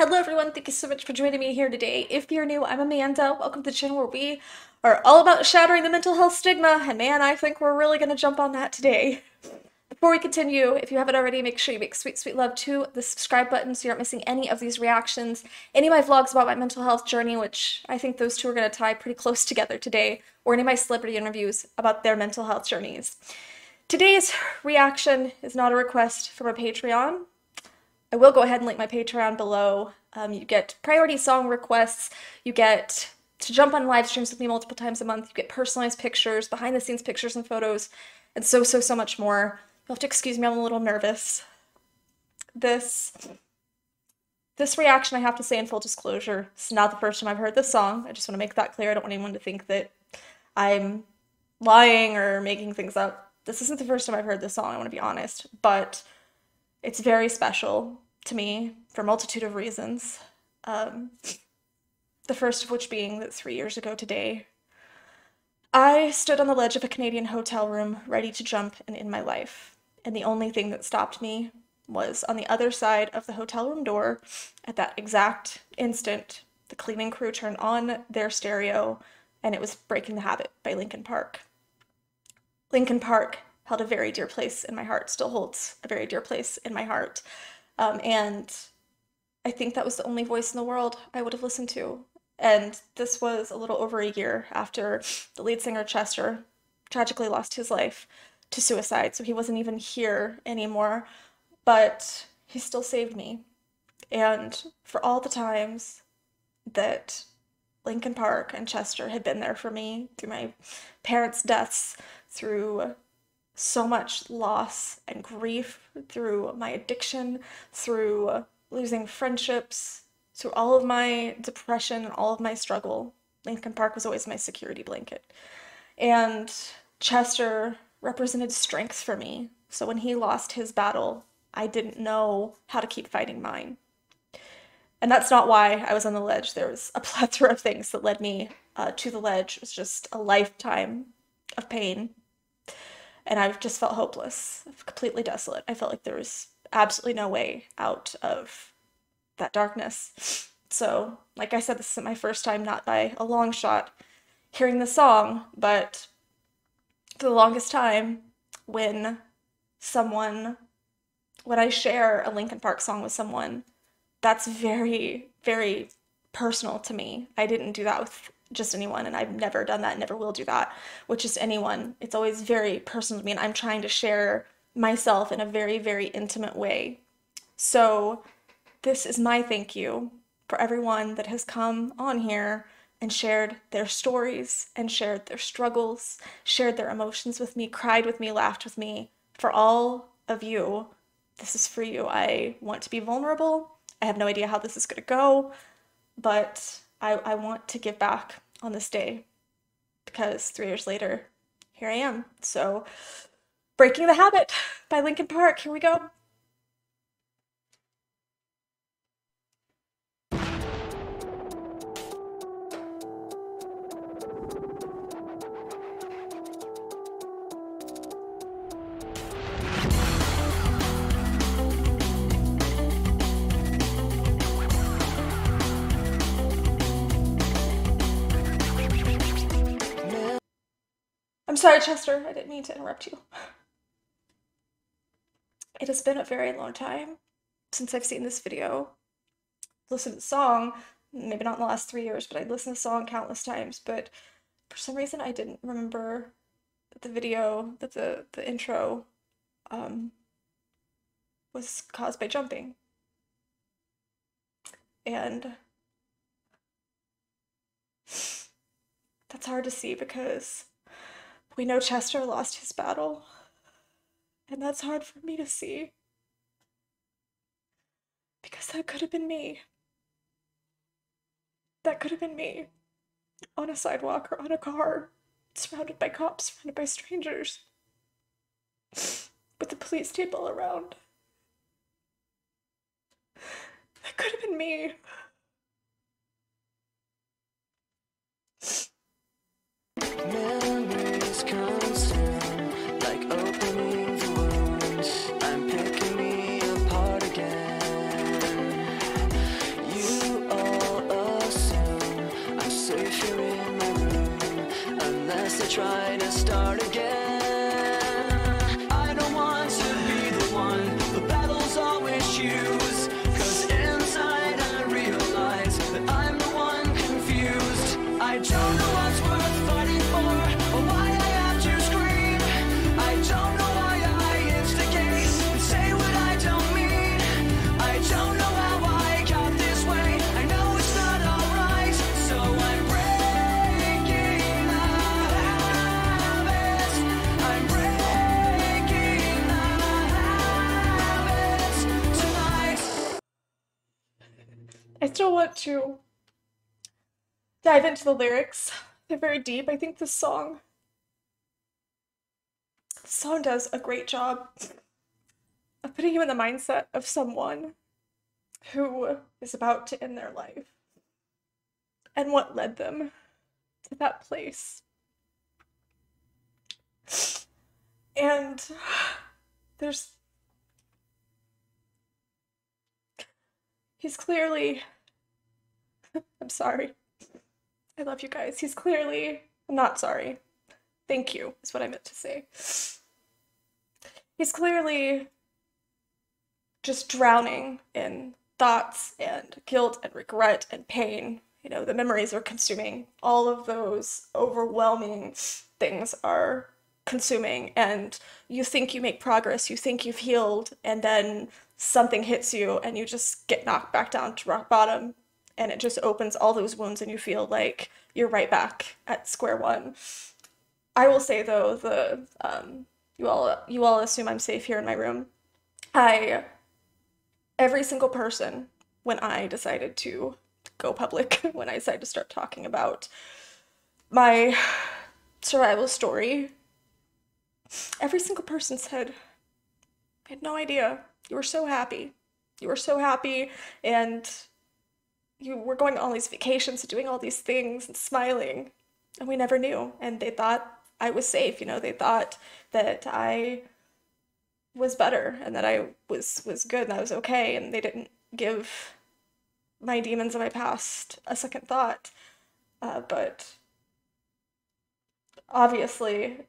Hello everyone, thank you so much for joining me here today. If you're new, I'm Amanda. Welcome to the channel where we are all about shattering the mental health stigma, and man, I think we're really gonna jump on that today. Before we continue, if you haven't already, make sure you make sweet, sweet love to the subscribe button so you aren't missing any of these reactions, any of my vlogs about my mental health journey, which I think those two are gonna tie pretty close together today, or any of my celebrity interviews about their mental health journeys. Today's reaction is not a request from a Patreon. I will go ahead and link my Patreon below. You get priority song requests, you get to jump on live streams with me multiple times a month, you get personalized pictures, behind the scenes pictures and photos, and so much more. You'll have to excuse me, I'm a little nervous. This reaction, I have to say in full disclosure, it's not the first time I've heard this song. I just want to make that clear. I don't want anyone to think that I'm lying or making things up. This isn't the first time I've heard this song, I want to be honest, but it's very special to me for a multitude of reasons. The first of which being that 3 years ago today, I stood on the ledge of a Canadian hotel room ready to jump and end my life. And the only thing that stopped me was on the other side of the hotel room door. At that exact instant, the cleaning crew turned on their stereo, and it was Breaking the Habit by Linkin Park. Linkin Park held a very dear place in my heart, still holds a very dear place in my heart. And I think that was the only voice in the world I would have listened to. And this was a little over a year after the lead singer Chester tragically lost his life to suicide, so he wasn't even here anymore, but he still saved me. And for all the times that Linkin Park and Chester had been there for me through my parents' deaths, through so much loss and grief, through my addiction, through losing friendships, through all of my depression, all of my struggle, Linkin Park was always my security blanket. And Chester represented strength for me. So when he lost his battle, I didn't know how to keep fighting mine. And that's not why I was on the ledge. There was a plethora of things that led me to the ledge. It was just a lifetime of pain. And I just felt hopeless, completely desolate. I felt like there was absolutely no way out of that darkness. So, like I said, this isn't my first time, not by a long shot, hearing the song, but for the longest time, when I share a Linkin Park song with someone, that's very, very personal to me. I didn't do that with just anyone, and I've never done that, never will do that with just anyone. It's always very personal to me, and I'm trying to share myself in a very, very intimate way. So this is my thank you for everyone that has come on here and shared their stories and shared their struggles, shared their emotions with me, cried with me, laughed with me. For all of you, this is for you. I want to be vulnerable. I have no idea how this is going to go, but I want to give back on this day because 3 years later, here I am. So, Breaking the Habit by Linkin Park. Here we go. I'm sorry, Chester, I didn't mean to interrupt you. It has been a very long time since I've seen this video. Listened to the song, maybe not in the last 3 years, but I'd listened to the song countless times, but for some reason I didn't remember that the video, that the intro was caused by jumping. And that's hard to see because we know Chester lost his battle, and that's hard for me to see because that could have been me. That could have been me on a sidewalk or on a car, surrounded by cops, surrounded by strangers, with the police tape all around. That could have been me. Memories consume, like opening the wounds. I'm picking me apart again. I still want to dive into the lyrics. They're very deep. I think this song does a great job of putting you in the mindset of someone who is about to end their life and what led them to that place. And there's he's clearly I'm sorry. I love you guys. I'm not sorry. Thank you is what I meant to say. He's clearly just drowning in thoughts and guilt and regret and pain. You know, the memories are consuming. All of those overwhelming things are consuming, and you think you make progress, you think you've healed, and then something hits you and you just get knocked back down to rock bottom, and it just opens all those wounds and you feel like you're right back at square one. I will say though, you all assume I'm safe here in my room. I every single person, when I decided to go public, when I decided to start talking about my survival story, every single person said, I had no idea. You were so happy. You were so happy, and you were going on all these vacations and doing all these things and smiling, and we never knew. And they thought I was safe, you know, they thought that I was better and that I was good and I was okay, and they didn't give my demons of my past a second thought. But obviously,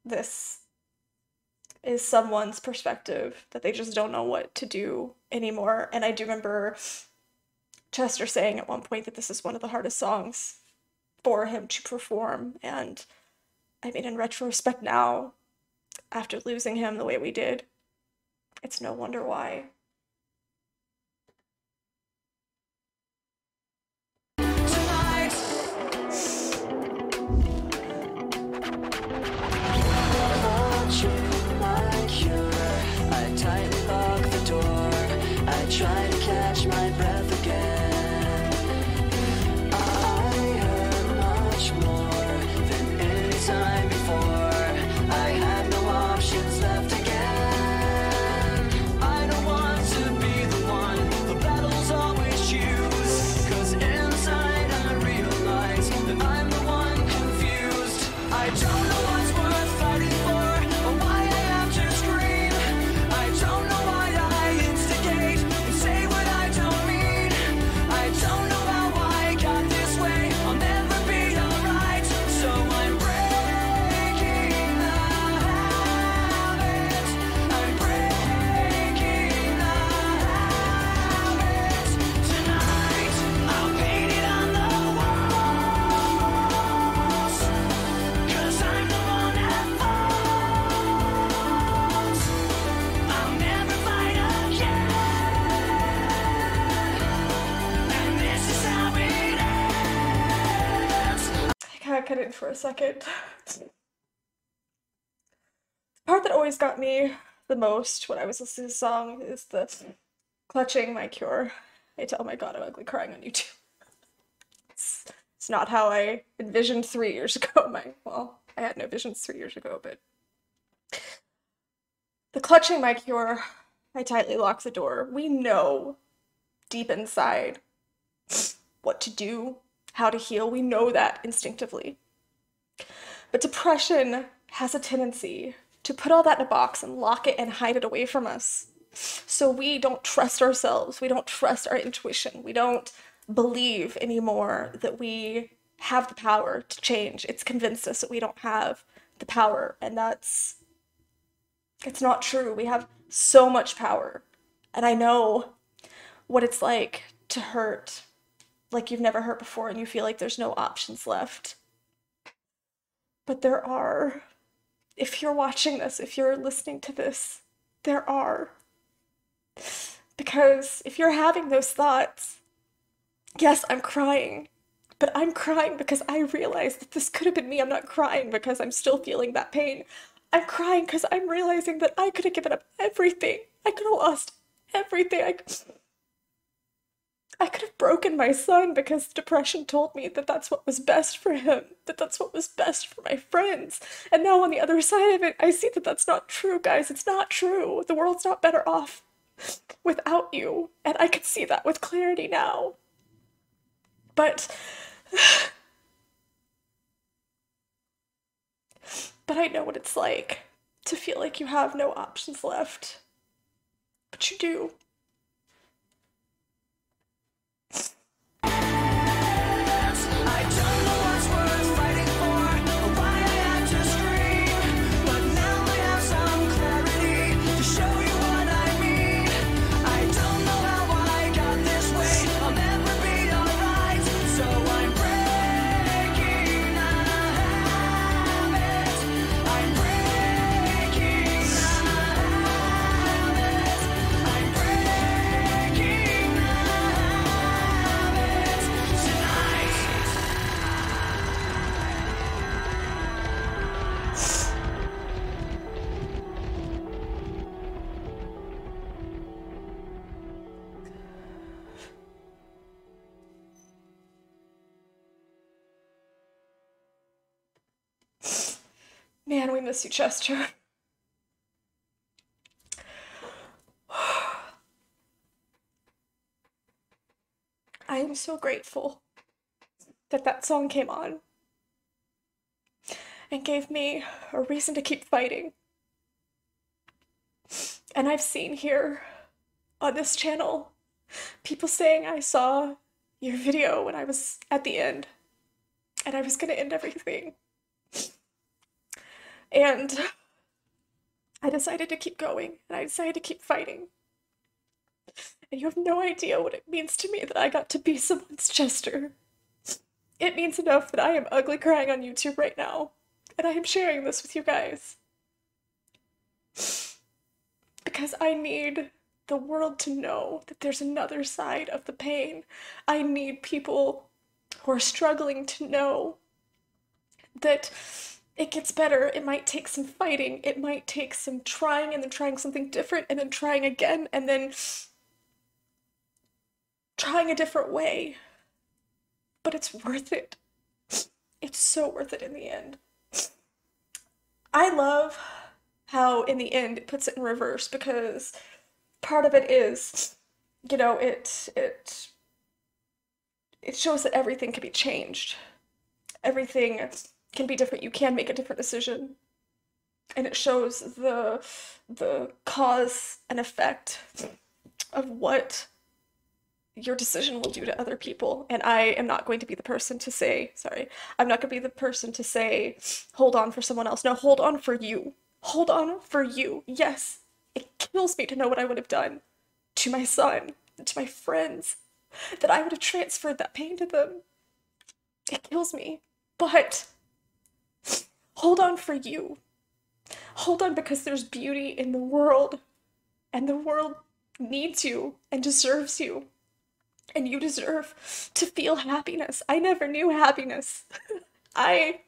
this is someone's perspective that they just don't know what to do anymore. And I do remember Chester saying at one point that this is one of the hardest songs for him to perform. And I mean, in retrospect now, after losing him the way we did, it's no wonder why. Tonight, watching my cure. I tightly lock the door. I try to catch my breath again. I hurt much more than any time before. I have no options left again. I don't want to be the one the battles always choose. 'Cause inside I realize that I'm the one confused. I don't know what's worth fighting for or why I have to scream. I don't know why I instigate and say what I don't mean. I don't know how I got this way. I'll never be alright. So I'm breaking the habit. I'm breaking the habit. Tonight I'll paint it on the walls. 'Cause I'm the one at fault. I'll never fight again. And this is how it ends. I gotta cut in for a second. The part that always got me the most when I was listening to this song is the clutching my cure. Oh my god, I'm ugly crying on YouTube. It's not how I envisioned 3 years ago. Well, I had no visions 3 years ago, but the clutching my cure, I tightly lock the door. We know deep inside what to do, how to heal. We know that instinctively. But depression has a tendency to put all that in a box and lock it and hide it away from us. So we don't trust ourselves. We don't trust our intuition. We don't believe anymore that we have the power to change. It's convinced us that we don't have the power, and it's not true. We have so much power. And I know what it's like to hurt like you've never hurt before and you feel like there's no options left. But there are. If you're watching this, if you're listening to this, there are. Because if you're having those thoughts, yes, I'm crying, but I'm crying because I realize that this could have been me. I'm not crying because I'm still feeling that pain. I'm crying because I'm realizing that I could have given up everything. I could have lost everything. I could have broken my son because depression told me that that's what was best for him, that that's what was best for my friends. And now on the other side of it, I see that that's not true, guys. It's not true. The world's not better off without you. And I can see that with clarity now. But I know what it's like to feel like you have no options left. But you do. I don't know what's worth fighting for, or why I had to scream, but now I have some clarity to show you what I mean. I don't know how I got this way, I'll never be alright, so I'm breaking out of it. I'm breaking out of it. I'm breaking out of it tonight. Man, we miss you, Chester. I am so grateful that that song came on and gave me a reason to keep fighting. And I've seen here on this channel people saying I saw your video when I was at the end and I was gonna end everything. And I decided to keep going and I decided to keep fighting. And you have no idea what it means to me that I got to be someone's Chester. It means enough that I am ugly crying on YouTube right now, and I am sharing this with you guys. Because I need the world to know that there's another side of the pain. I need people who are struggling to know that it gets better. It might take some fighting, it might take some trying, and then trying something different, and then trying again, and then trying a different way. But it's worth it. It's so worth it in the end. I love how in the end it puts it in reverse, because part of it is, you know, it shows that everything can be changed. Everything can be different. You can make a different decision. And it shows the cause and effect of what your decision will do to other people. And I am not going to be the person to say, sorry, I'm not going to be the person to say, hold on for someone else. No, hold on for you. Hold on for you. Yes, it kills me to know what I would have done to my son, to my friends, that I would have transferred that pain to them. It kills me. But hold on for you. Hold on, because there's beauty in the world, and the world needs you and deserves you. And you deserve to feel happiness. I never knew happiness. I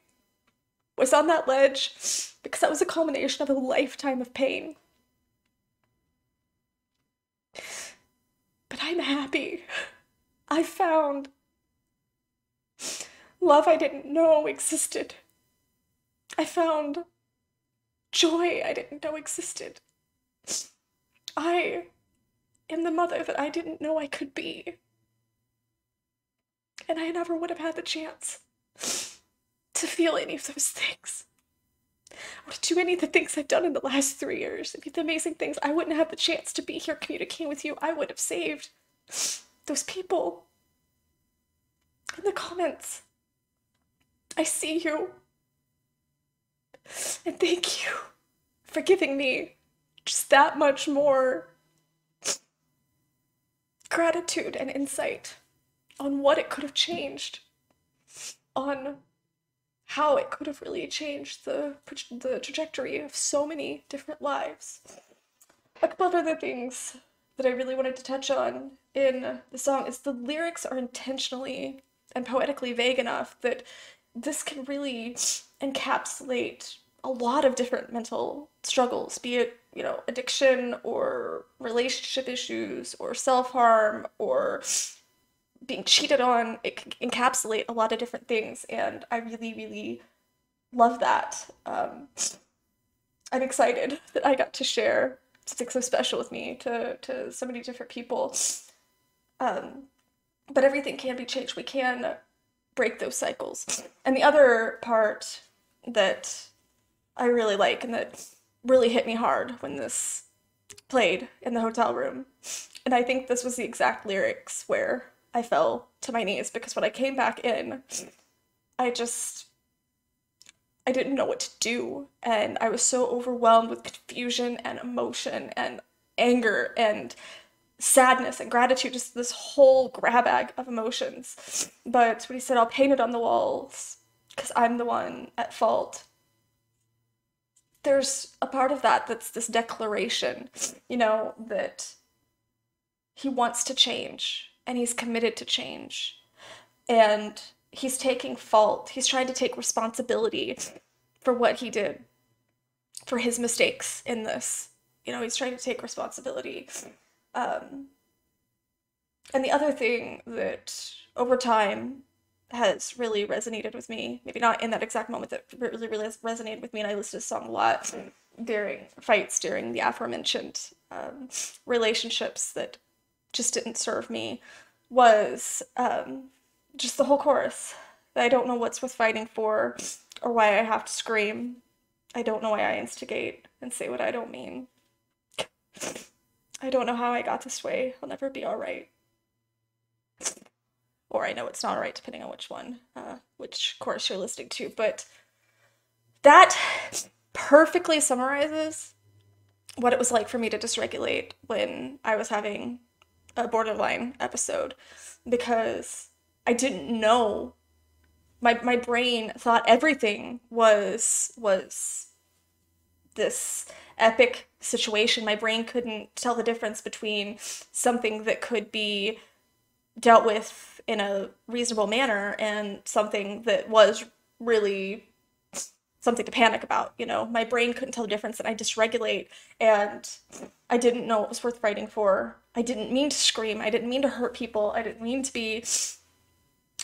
was on that ledge because that was a culmination of a lifetime of pain. But I'm happy. I found love I didn't know existed. I found joy I didn't know existed. I am the mother that I didn't know I could be. And I never would have had the chance to feel any of those things, or to do any of the things I've done in the last 3 years. Any of the amazing things. I wouldn't have the chance to be here communicating with you. I would have saved those people in the comments. I see you. And thank you for giving me just that much more gratitude and insight on what it could have changed, on how it could have really changed the trajectory of so many different lives. A couple of other things that I really wanted to touch on in the song is the lyrics are intentionally and poetically vague enough that this can really encapsulate a lot of different mental struggles, be it, you know, addiction or relationship issues or self-harm or being cheated on, it can encapsulate a lot of different things, and I really, really love that. I'm excited that I got to share something so special with me to so many different people. Um, but everything can be changed. We can break those cycles. And the other part that I really like and that really hit me hard when this played in the hotel room, and I think this was the exact lyrics where I fell to my knees because when I came back in, I just I didn't know what to do. And I was so overwhelmed with confusion and emotion and anger and sadness and gratitude, just this whole grab bag of emotions. But when he said, I'll paint it on the walls because I'm the one at fault, there's a part of that that's this declaration, that he wants to change and he's committed to change. And he's taking fault. He's trying to take responsibility for what he did, for his mistakes in this. He's trying to take responsibility. Um, and the other thing that over time has really resonated with me, maybe not in that exact moment, that really, really resonated with me, and I listened to this song a lot during fights, during the aforementioned relationships that just didn't serve me, was just the whole chorus. I don't know what's worth fighting for or why I have to scream. I don't know why I instigate and say what I don't mean. I don't know how I got this way. I'll never be all right. Or I know it's not all right, depending on which chorus you're listening to. But that perfectly summarizes what it was like for me to dysregulate when I was having a borderline episode, because I didn't know. My brain thought everything was this epic situation. My brain couldn't tell the difference between something that could be dealt with in a reasonable manner and something that was really something to panic about. My brain couldn't tell the difference, and I dysregulate, and I didn't know what was worth fighting for. I didn't mean to scream. I didn't mean to hurt people. I didn't mean to be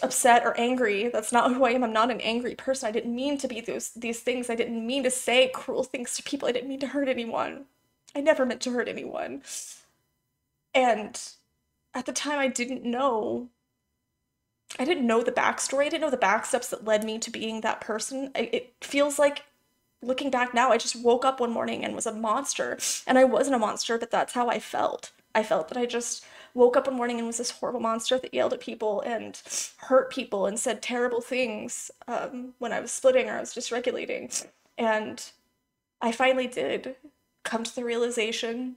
upset or angry. That's not who I am. I'm not an angry person. I didn't mean to be these things. I didn't mean to say cruel things to people. I didn't mean to hurt anyone. I never meant to hurt anyone. And at the time, I didn't know the backstory. I didn't know the backsteps that led me to being that person. It feels like, looking back now, I just woke up one morning and was a monster. And I wasn't a monster, but that's how I felt. I felt that I just woke up one morning and was this horrible monster that yelled at people and hurt people and said terrible things when I was splitting or I was dysregulating. And I finally did come to the realization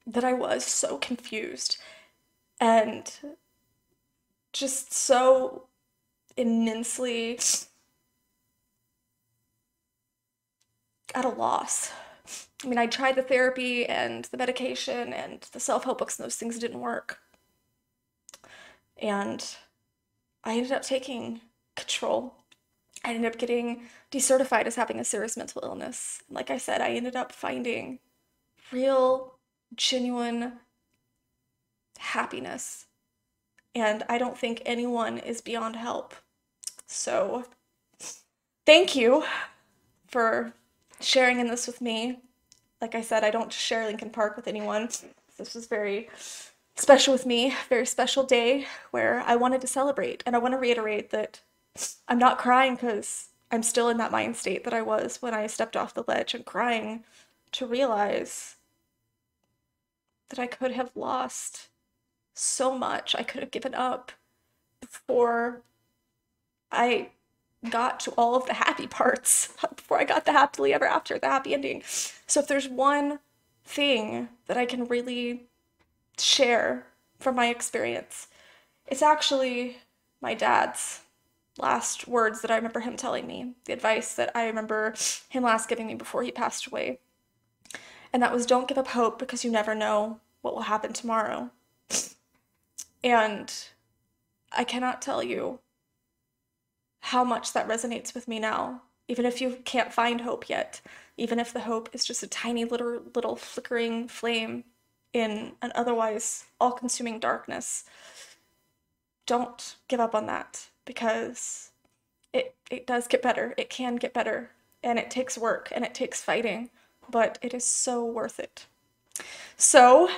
that I was so confused and just so immensely at a loss. I mean, I tried the therapy and the medication and the self-help books, and those things didn't work. And I ended up taking control. I ended up getting decertified as having a serious mental illness. Like I said, I ended up finding real, genuine happiness. And I don't think anyone is beyond help. So, thank you for sharing in this with me. Like I said, I don't share Linkin Park with anyone. This was very special with me, very special day where I wanted to celebrate. And I want to reiterate that I'm not crying because I'm still in that mind state that I was when I stepped off the ledge. I'm crying to realize that I could have lost so much. I could have given up before I got to all of the happy parts, before I got the happily ever after, the happy ending. So if there's one thing that I can really share from my experience, it's actually my dad's last words that I remember him telling me, the advice that I remember him last giving me before he passed away. And that was, don't give up hope because you never know what will happen tomorrow. And I cannot tell you how much that resonates with me now, even if you can't find hope yet, even if the hope is just a tiny little flickering flame in an otherwise all-consuming darkness. don't give up on that because it does get better. It can get better. And it takes work and it takes fighting, but it is so worth it. So,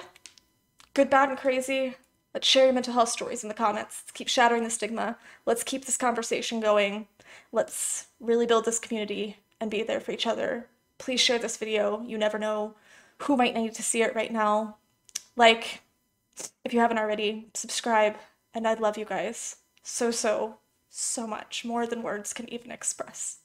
good, bad, and crazy. Let's share your mental health stories in the comments. Let's keep shattering the stigma. Let's keep this conversation going. Let's really build this community and be there for each other. Please share this video. You never know who might need to see it right now. Like, if you haven't already, subscribe. And I love you guys so, so, so much. More than words can even express.